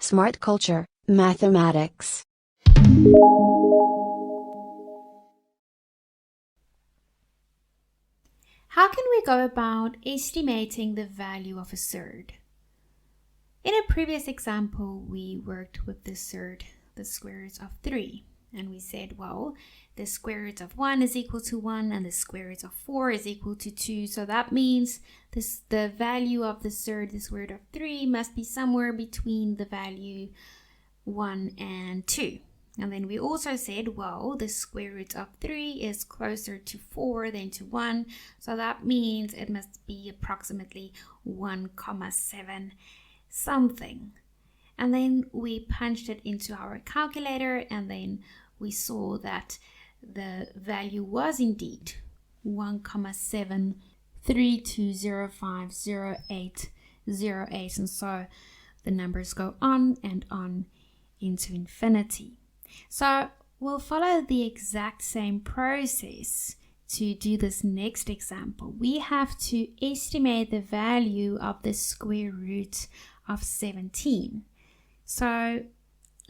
Smart culture, mathematics. How can we go about estimating the value of a surd? In a previous example, we worked with the surd, the square root of 3. And we said, well, the square root of 1 is equal to 1 and the square root of 4 is equal to 2. So that means the value of the surd, the square root of 3, must be somewhere between the value 1 and 2. And then we also said, well, the square root of 3 is closer to 4 than to 1. So that means it must be approximately 1,7 something. And then we punched it into our calculator, and then we saw that the value was indeed 1,732050808, and so the numbers go on and on into infinity. So we'll follow the exact same process to do this next example. We have to estimate the value of the square root of 17. So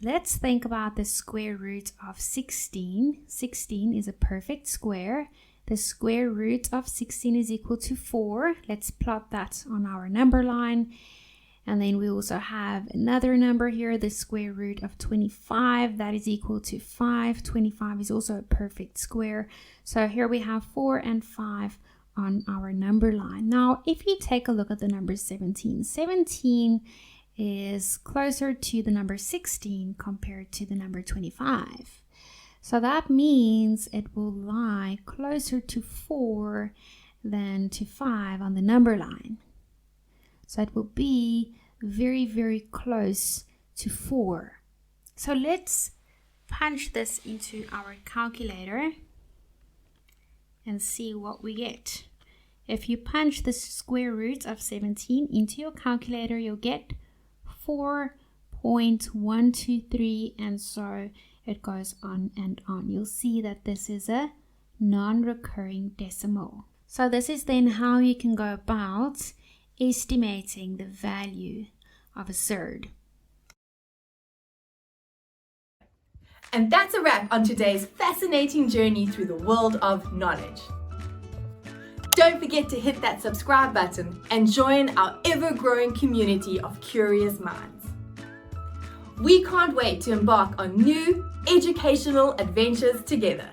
let's think about the square root of 16. 16 is a perfect square. The square root of 16 is equal to 4. Let's plot that on our number line. And then we also have another number here, the square root of 25. That is equal to 5. 25 is also a perfect square. So here we have 4 and 5 on our number line. Now, if you take a look at the number 17, 17 is closer to the number 16 compared to the number 25. So that means it will lie closer to 4 than to 5 on the number line. So it will be very, very close to 4. So let's punch this into our calculator and see what we get. If you punch the square root of 17 into your calculator, you'll get 4.123, and so it goes on and on. You'll see that this is a non-recurring decimal. So this is then how you can go about estimating the value of a surd. And that's a wrap on today's fascinating journey through the world of knowledge. Don't forget to hit that subscribe button and join our ever-growing community of curious minds. We can't wait to embark on new educational adventures together.